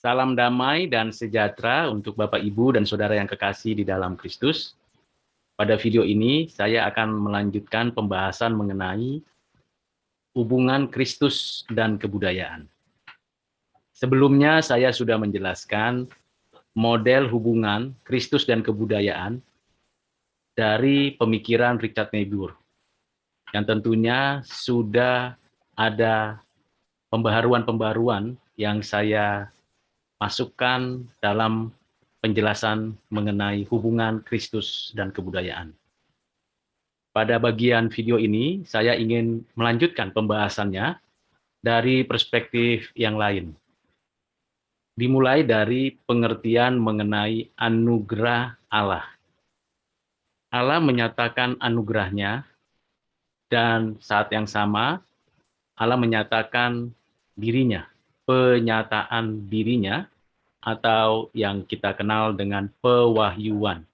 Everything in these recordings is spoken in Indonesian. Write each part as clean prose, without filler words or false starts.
Salam damai dan sejahtera untuk Bapak, Ibu, dan Saudara yang kekasih di dalam Kristus. Pada video ini, saya akan melanjutkan pembahasan mengenai hubungan Kristus dan kebudayaan. Sebelumnya, saya sudah menjelaskan model hubungan Kristus dan kebudayaan dari pemikiran Richard Niebuhr, yang tentunya sudah ada pembaharuan-pembaharuan yang saya masukkan dalam penjelasan mengenai hubungan Kristus dan kebudayaan. Pada bagian video ini, saya ingin melanjutkan pembahasannya dari perspektif yang lain. Dimulai dari pengertian mengenai anugerah Allah. Allah menyatakan anugerahnya, dan saat yang sama, Allah menyatakan dirinya, penyataan dirinya, atau yang kita kenal dengan pewahyuan.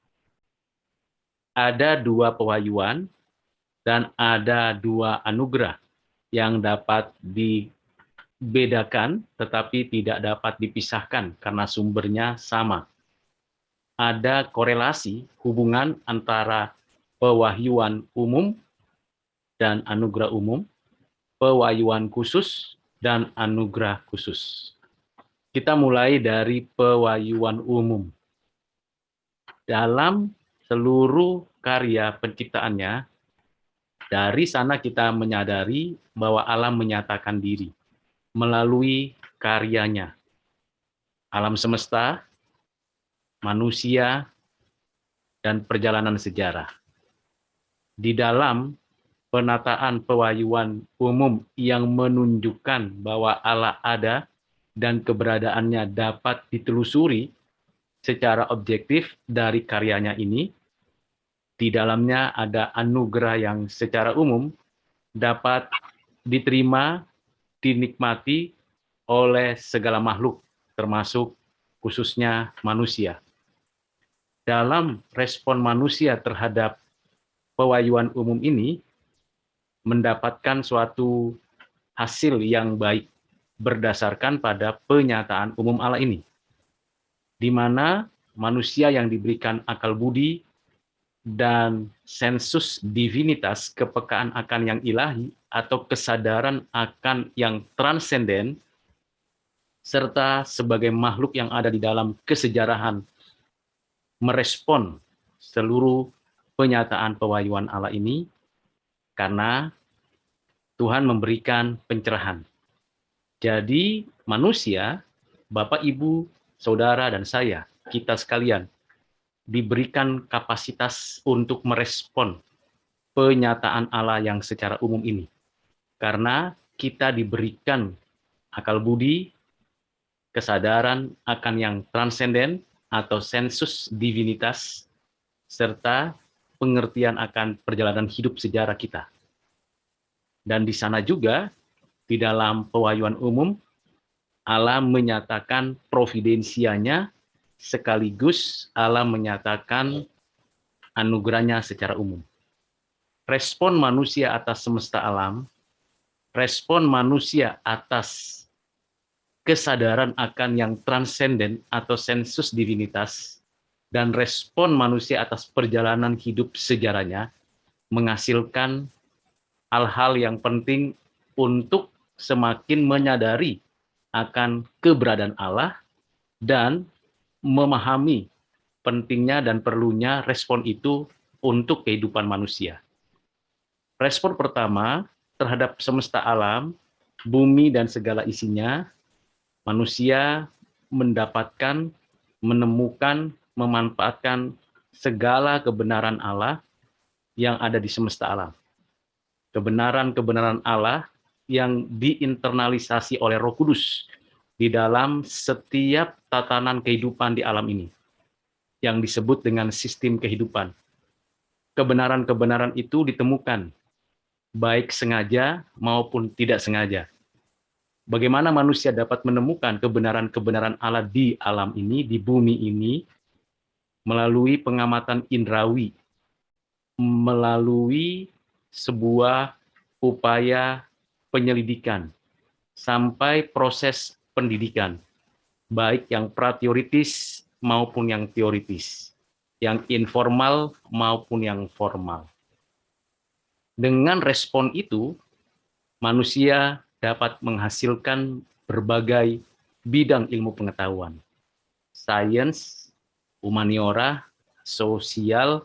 Ada dua pewahyuan dan ada dua anugerah yang dapat dibedakan tetapi tidak dapat dipisahkan karena sumbernya sama. Ada korelasi hubungan antara pewahyuan umum dan anugerah umum, pewahyuan khusus dan anugerah khusus. Kita mulai dari pewahyuan umum. Dalam seluruh karya penciptaannya, dari sana kita menyadari bahwa Allah menyatakan diri melalui karyanya. Alam semesta, manusia, dan perjalanan sejarah. Di dalam penataan pewahyuan umum yang menunjukkan bahwa Allah ada dan keberadaannya dapat ditelusuri secara objektif dari karyanya ini, di dalamnya ada anugerah yang secara umum dapat diterima, dinikmati oleh segala makhluk, termasuk khususnya manusia. Dalam respon manusia terhadap pewahyuan umum ini, mendapatkan suatu hasil yang baik berdasarkan pada penyataan umum Allah ini, di mana manusia yang diberikan akal budi dan sensus divinitas, kepekaan akan yang ilahi atau kesadaran akan yang transenden, serta sebagai makhluk yang ada di dalam kesejarahan, merespon seluruh penyataan pewahyuan Allah ini, karena Tuhan memberikan pencerahan. Jadi manusia, Bapak, Ibu, Saudara, dan saya, kita sekalian, diberikan kapasitas untuk merespon penyataan Allah yang secara umum ini. Karena kita diberikan akal budi, kesadaran akan yang transenden atau sensus divinitas, serta pengertian akan perjalanan hidup sejarah kita. Dan di sana juga, di dalam pewahyuan umum, Allah menyatakan providensianya, sekaligus Allah menyatakan anugerahnya secara umum. Respon manusia atas semesta alam, respon manusia atas kesadaran akan yang transenden atau sensus divinitas, dan respon manusia atas perjalanan hidup sejarahnya menghasilkan hal-hal yang penting untuk semakin menyadari akan keberadaan Allah dan memahami pentingnya dan perlunya respon itu untuk kehidupan manusia. Respon pertama terhadap semesta alam, bumi dan segala isinya, manusia mendapatkan, menemukan, memanfaatkan segala kebenaran Allah yang ada di semesta alam. Kebenaran-kebenaran Allah yang diinternalisasi oleh Roh Kudus di dalam setiap tatanan kehidupan di alam ini, yang disebut dengan sistem kehidupan. Kebenaran-kebenaran itu ditemukan, baik sengaja maupun tidak sengaja. Bagaimana manusia dapat menemukan kebenaran-kebenaran Allah di alam ini, di bumi ini, melalui pengamatan indrawi, melalui sebuah upaya penyelidikan, sampai proses pendidikan, baik yang prateoritis maupun yang teoritis, yang informal maupun yang formal. Dengan respon itu, manusia dapat menghasilkan berbagai bidang ilmu pengetahuan, sains, humaniora, sosial,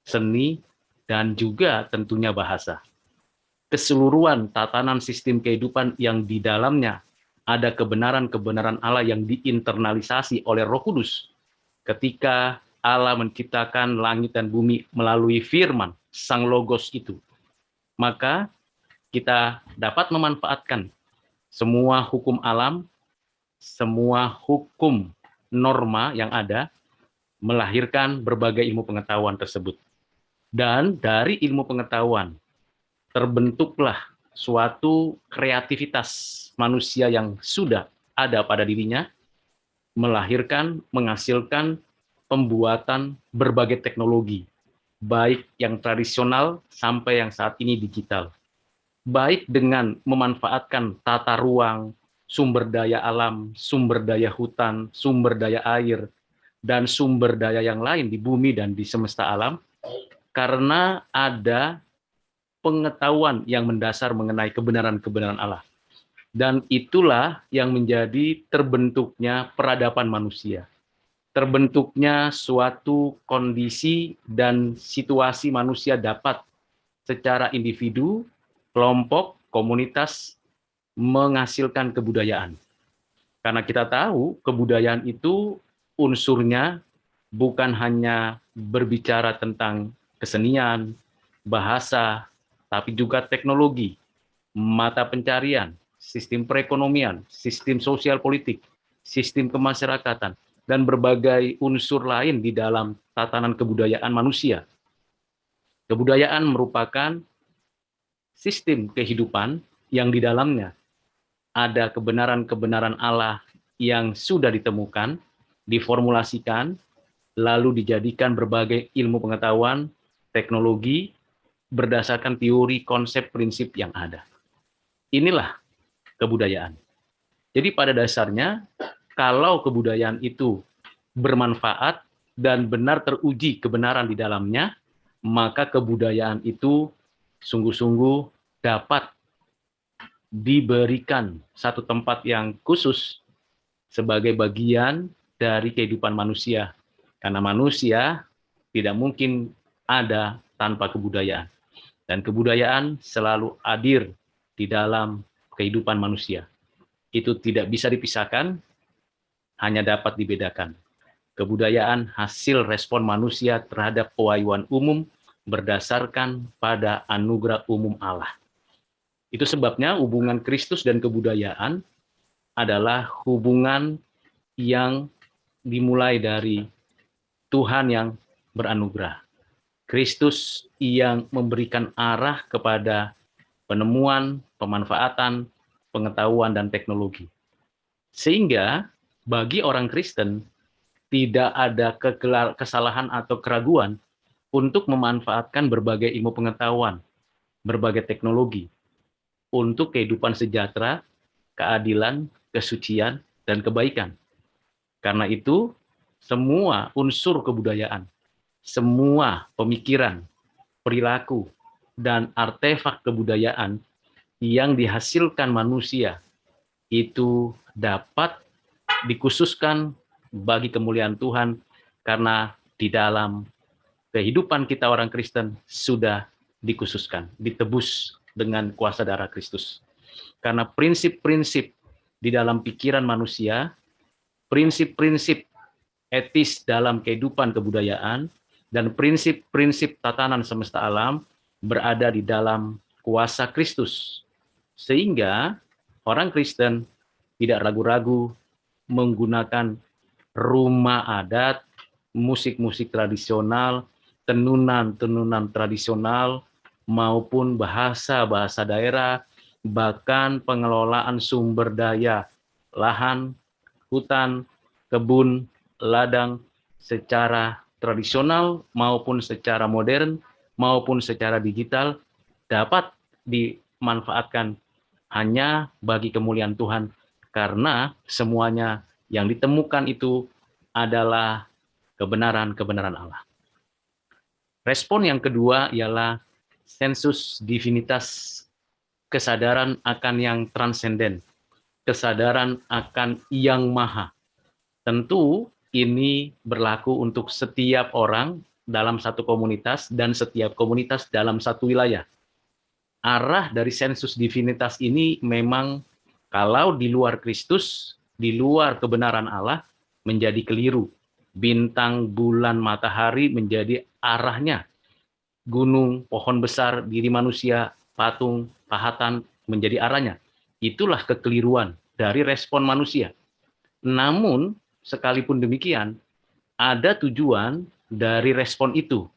seni, dan juga tentunya bahasa. Keseluruhan tatanan sistem kehidupan yang di dalamnya ada kebenaran-kebenaran Allah yang diinternalisasi oleh Roh Kudus ketika Allah menciptakan langit dan bumi melalui firman, Sang Logos itu. Maka kita dapat memanfaatkan semua hukum alam, semua hukum norma yang ada, melahirkan berbagai ilmu pengetahuan tersebut. Dan dari ilmu pengetahuan, terbentuklah suatu kreativitas manusia yang sudah ada pada dirinya, melahirkan, menghasilkan pembuatan berbagai teknologi, baik yang tradisional sampai yang saat ini digital. Baik dengan memanfaatkan tata ruang, sumber daya alam, sumber daya hutan, sumber daya air, dan sumber daya yang lain di bumi dan di semesta alam, karena ada pengetahuan yang mendasar mengenai kebenaran-kebenaran Allah. Dan itulah yang menjadi terbentuknya peradaban manusia. Terbentuknya suatu kondisi dan situasi manusia dapat secara individu, kelompok, komunitas menghasilkan kebudayaan. Karena kita tahu kebudayaan itu unsurnya bukan hanya berbicara tentang kesenian, bahasa, tapi juga teknologi, mata pencarian, sistem perekonomian, sistem sosial politik, sistem kemasyarakatan, dan berbagai unsur lain di dalam tatanan kebudayaan manusia. Kebudayaan merupakan sistem kehidupan yang di dalamnya ada kebenaran-kebenaran Allah yang sudah ditemukan, diformulasikan, lalu dijadikan berbagai ilmu pengetahuan, teknologi, berdasarkan teori, konsep, prinsip yang ada. Inilah kebudayaan. Jadi pada dasarnya, kalau kebudayaan itu bermanfaat dan benar teruji kebenaran di dalamnya, maka kebudayaan itu sungguh-sungguh dapat diberikan satu tempat yang khusus sebagai bagian dari kehidupan manusia. Karena manusia tidak mungkin ada tanpa kebudayaan. Dan kebudayaan selalu hadir di dalam kehidupan manusia. Itu tidak bisa dipisahkan, hanya dapat dibedakan. Kebudayaan hasil respon manusia terhadap pewahyuan umum berdasarkan pada anugerah umum Allah. Itu sebabnya hubungan Kristus dan kebudayaan adalah hubungan yang dimulai dari Tuhan yang beranugerah. Kristus yang memberikan arah kepada penemuan, pemanfaatan, pengetahuan, dan teknologi. Sehingga bagi orang Kristen tidak ada kesalahan atau keraguan untuk memanfaatkan berbagai ilmu pengetahuan, berbagai teknologi, untuk kehidupan sejahtera, keadilan, kesucian, dan kebaikan. Karena itu, semua unsur kebudayaan, semua pemikiran, perilaku, dan artefak kebudayaan yang dihasilkan manusia itu dapat dikhususkan bagi kemuliaan Tuhan karena di dalam kehidupan kita orang Kristen sudah dikhususkan, ditebus dengan kuasa darah Kristus. Karena prinsip-prinsip di dalam pikiran manusia, prinsip-prinsip etis dalam kehidupan kebudayaan, dan prinsip-prinsip tatanan semesta alam berada di dalam kuasa Kristus. Sehingga orang Kristen tidak ragu-ragu menggunakan rumah adat, musik-musik tradisional, tenunan-tenunan tradisional, maupun bahasa-bahasa daerah, bahkan pengelolaan sumber daya, lahan, hutan, kebun, ladang, secara tradisional maupun secara modern maupun secara digital dapat dimanfaatkan hanya bagi kemuliaan Tuhan karena semuanya yang ditemukan itu adalah kebenaran-kebenaran Allah. Respon yang kedua ialah sensus divinitas, kesadaran akan yang transenden, kesadaran akan yang maha. Tentu ini berlaku untuk setiap orang dalam satu komunitas dan setiap komunitas dalam satu wilayah. Arah dari sensus divinitas ini memang kalau di luar Kristus, di luar kebenaran Allah, menjadi keliru. Bintang, bulan, matahari menjadi arahnya. Gunung, pohon besar, diri manusia, patung, pahatan menjadi arahnya. Itulah kekeliruan dari respon manusia. Namun, sekalipun demikian, ada tujuan dari respon itu,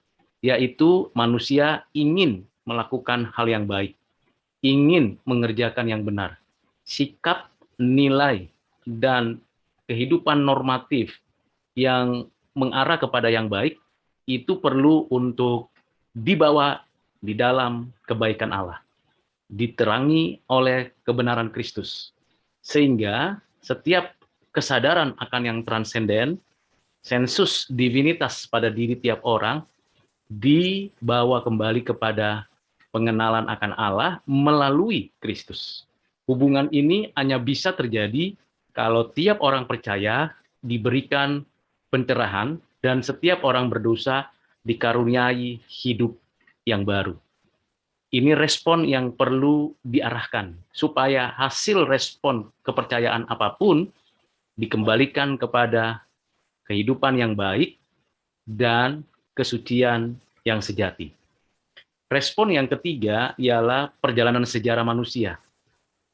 yaitu manusia ingin melakukan hal yang baik, ingin mengerjakan yang benar. Sikap, nilai, dan kehidupan normatif yang mengarah kepada yang baik, itu perlu untuk dibawa di dalam kebaikan Allah, diterangi oleh kebenaran Kristus. Sehingga setiap kesadaran akan yang transenden, sensus divinitas pada diri tiap orang, dibawa kembali kepada pengenalan akan Allah melalui Kristus. Hubungan ini hanya bisa terjadi kalau tiap orang percaya diberikan pencerahan dan setiap orang berdosa dikaruniai hidup yang baru. Ini respon yang perlu diarahkan supaya hasil respon kepercayaan apapun dikembalikan kepada kehidupan yang baik dan kesucian yang sejati. Respon yang ketiga ialah perjalanan sejarah manusia.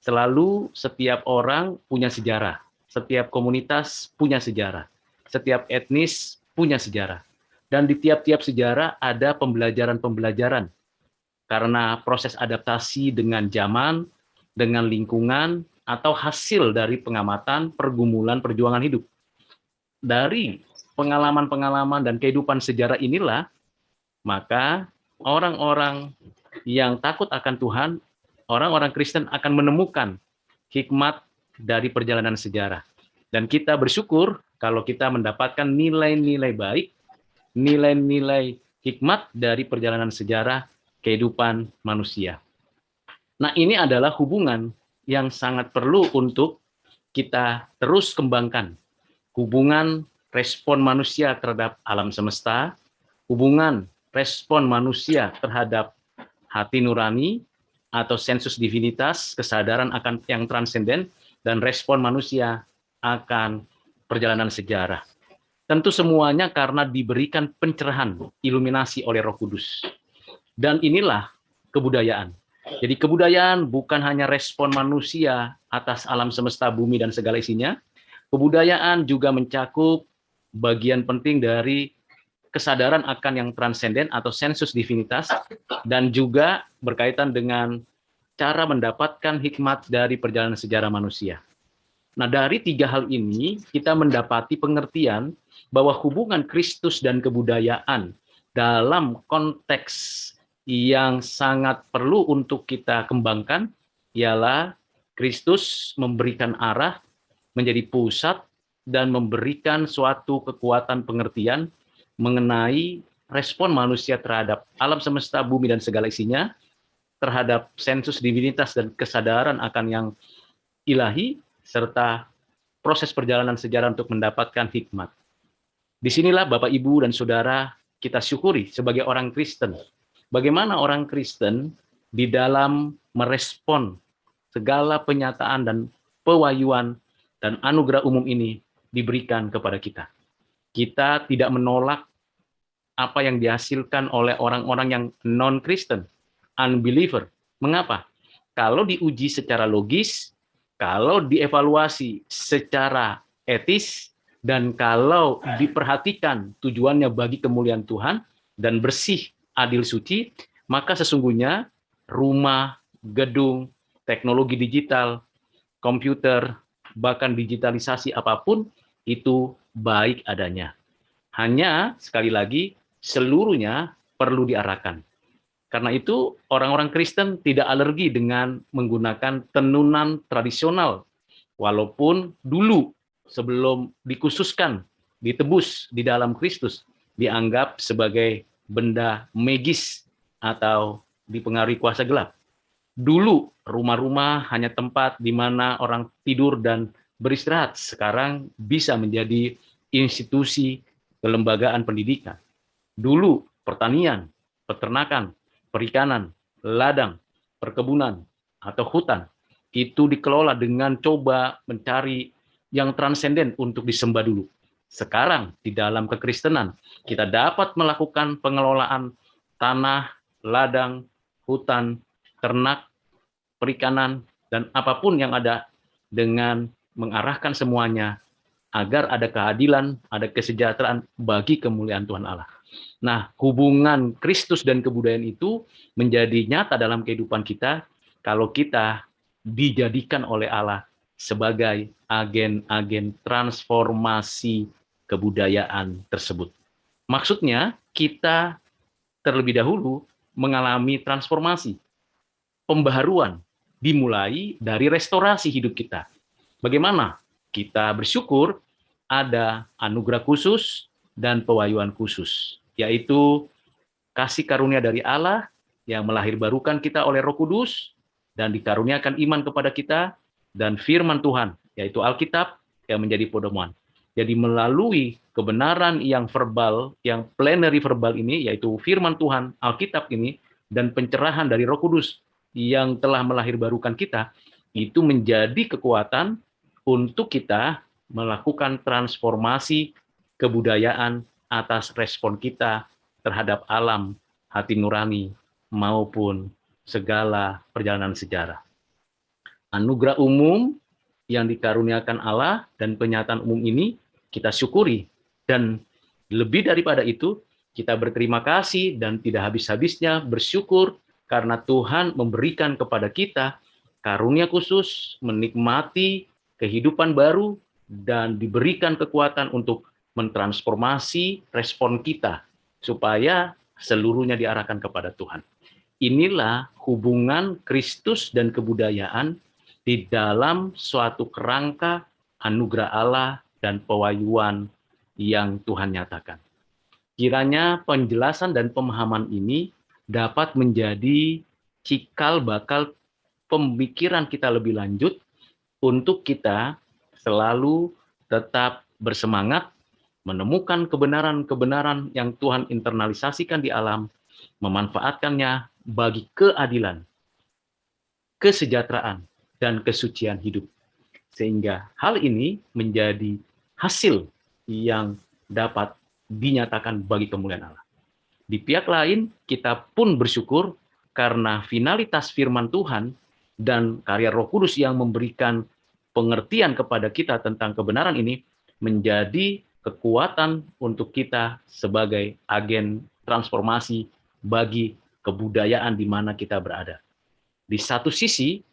Selalu setiap orang punya sejarah, setiap komunitas punya sejarah, setiap etnis punya sejarah. Dan di tiap-tiap sejarah ada pembelajaran-pembelajaran. Karena proses adaptasi dengan zaman, dengan lingkungan, atau hasil dari pengamatan, pergumulan, perjuangan hidup. Dari pengalaman-pengalaman dan kehidupan sejarah inilah, maka orang-orang yang takut akan Tuhan, orang-orang Kristen akan menemukan hikmat dari perjalanan sejarah. Dan kita bersyukur kalau kita mendapatkan nilai-nilai baik, nilai-nilai hikmat dari perjalanan sejarah kehidupan manusia. Nah, ini adalah hubungan yang sangat perlu untuk kita terus kembangkan. Hubungan respon manusia terhadap alam semesta, hubungan respon manusia terhadap hati nurani atau sensus divinitas, kesadaran akan yang transenden, dan respon manusia akan perjalanan sejarah. Tentu semuanya karena diberikan pencerahan, iluminasi oleh Roh Kudus. Dan inilah kebudayaan. Jadi kebudayaan bukan hanya respon manusia atas alam semesta, bumi, dan segala isinya. Kebudayaan juga mencakup bagian penting dari kesadaran akan yang transenden atau sensus divinitas, dan juga berkaitan dengan cara mendapatkan hikmat dari perjalanan sejarah manusia. Nah, dari tiga hal ini, kita mendapati pengertian bahwa hubungan Kristus dan kebudayaan dalam konteks yang sangat perlu untuk kita kembangkan, ialah Kristus memberikan arah, menjadi pusat, dan memberikan suatu kekuatan pengertian mengenai respon manusia terhadap alam semesta, bumi, dan segala isinya, terhadap sensus divinitas dan kesadaran akan yang ilahi, serta proses perjalanan sejarah untuk mendapatkan hikmat. Disinilah Bapak, Ibu, dan Saudara, kita syukuri sebagai orang Kristen. Bagaimana orang Kristen di dalam merespon segala penyataan dan pewahyuan dan anugerah umum ini diberikan kepada kita. Kita tidak menolak apa yang dihasilkan oleh orang-orang yang non-Kristen, unbeliever. Mengapa? Kalau diuji secara logis, kalau dievaluasi secara etis, dan kalau diperhatikan tujuannya bagi kemuliaan Tuhan dan bersih, adil, suci, maka sesungguhnya rumah, gedung, teknologi digital, komputer, bahkan digitalisasi apapun, itu baik adanya. Hanya, sekali lagi, seluruhnya perlu diarahkan. Karena itu, orang-orang Kristen tidak alergi dengan menggunakan tenunan tradisional. Walaupun dulu sebelum dikhususkan, ditebus di dalam Kristus, dianggap sebagai benda magis atau dipengaruhi kuasa gelap. Dulu rumah-rumah hanya tempat di mana orang tidur dan beristirahat. Sekarang bisa menjadi institusi kelembagaan pendidikan. Dulu pertanian, peternakan, perikanan, ladang, perkebunan, atau hutan itu dikelola dengan coba mencari yang transenden untuk disembah dulu. Sekarang di dalam kekristenan kita dapat melakukan pengelolaan tanah, ladang, hutan, ternak, perikanan, dan apapun yang ada dengan mengarahkan semuanya agar ada keadilan, ada kesejahteraan bagi kemuliaan Tuhan Allah. Nah, hubungan Kristus dan kebudayaan itu menjadi nyata dalam kehidupan kita kalau kita dijadikan oleh Allah sebagai agen-agen transformasi kebudayaan tersebut. Maksudnya, kita terlebih dahulu mengalami transformasi, pembaharuan, dimulai dari restorasi hidup kita. Bagaimana? Kita bersyukur ada anugerah khusus dan pewahyuan khusus, yaitu kasih karunia dari Allah yang melahirbarukan kita oleh Roh Kudus dan dikaruniakan iman kepada kita, dan firman Tuhan, yaitu Alkitab yang menjadi pedoman. Jadi melalui kebenaran yang verbal, yang plenary verbal ini, yaitu firman Tuhan, Alkitab ini, dan pencerahan dari Roh Kudus yang telah melahirbarukan kita, itu menjadi kekuatan untuk kita melakukan transformasi kebudayaan atas respon kita terhadap alam, hati nurani, maupun segala perjalanan sejarah. Anugerah umum yang dikaruniakan Allah dan penyataan umum ini kita syukuri, dan lebih daripada itu kita berterima kasih dan tidak habis-habisnya bersyukur karena Tuhan memberikan kepada kita karunia khusus, menikmati kehidupan baru, dan diberikan kekuatan untuk mentransformasi respon kita supaya seluruhnya diarahkan kepada Tuhan. Inilah hubungan Kristus dan kebudayaan di dalam suatu kerangka anugerah Allah dan pewahyuan yang Tuhan nyatakan. Kiranya penjelasan dan pemahaman ini dapat menjadi cikal bakal pemikiran kita lebih lanjut untuk kita selalu tetap bersemangat menemukan kebenaran-kebenaran yang Tuhan internalisasikan di alam, memanfaatkannya bagi keadilan, kesejahteraan, dan kesucian hidup. Sehingga hal ini menjadi hasil yang dapat dinyatakan bagi kemuliaan Allah. Di pihak lain, kita pun bersyukur karena finalitas firman Tuhan dan karya Roh Kudus yang memberikan pengertian kepada kita tentang kebenaran ini menjadi kekuatan untuk kita sebagai agen transformasi bagi kebudayaan di mana kita berada. Di satu sisi,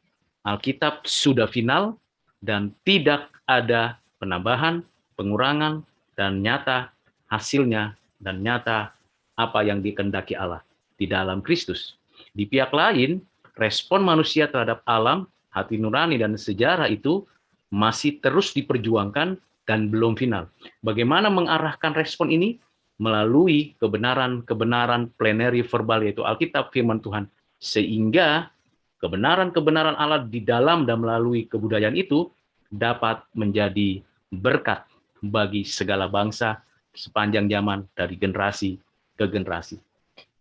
Alkitab sudah final dan tidak ada penambahan, pengurangan, dan nyata hasilnya dan nyata apa yang dikehendaki Allah di dalam Kristus. Di pihak lain, respon manusia terhadap alam, hati nurani, dan sejarah itu masih terus diperjuangkan dan belum final. Bagaimana mengarahkan respon ini? Melalui kebenaran-kebenaran plenary verbal, yaitu Alkitab, firman Tuhan. Sehingga kebenaran-kebenaran Allah di dalam dan melalui kebudayaan itu dapat menjadi berkat bagi segala bangsa sepanjang zaman dari generasi ke generasi.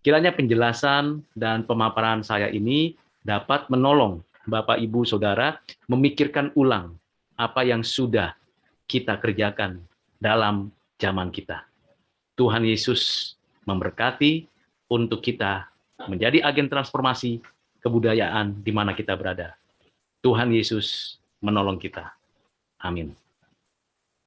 Kiranya penjelasan dan pemaparan saya ini dapat menolong Bapak, Ibu, Saudara memikirkan ulang apa yang sudah kita kerjakan dalam zaman kita. Tuhan Yesus memberkati untuk kita menjadi agen transformasi kebudayaan di mana kita berada. Tuhan Yesus menolong kita. Amin.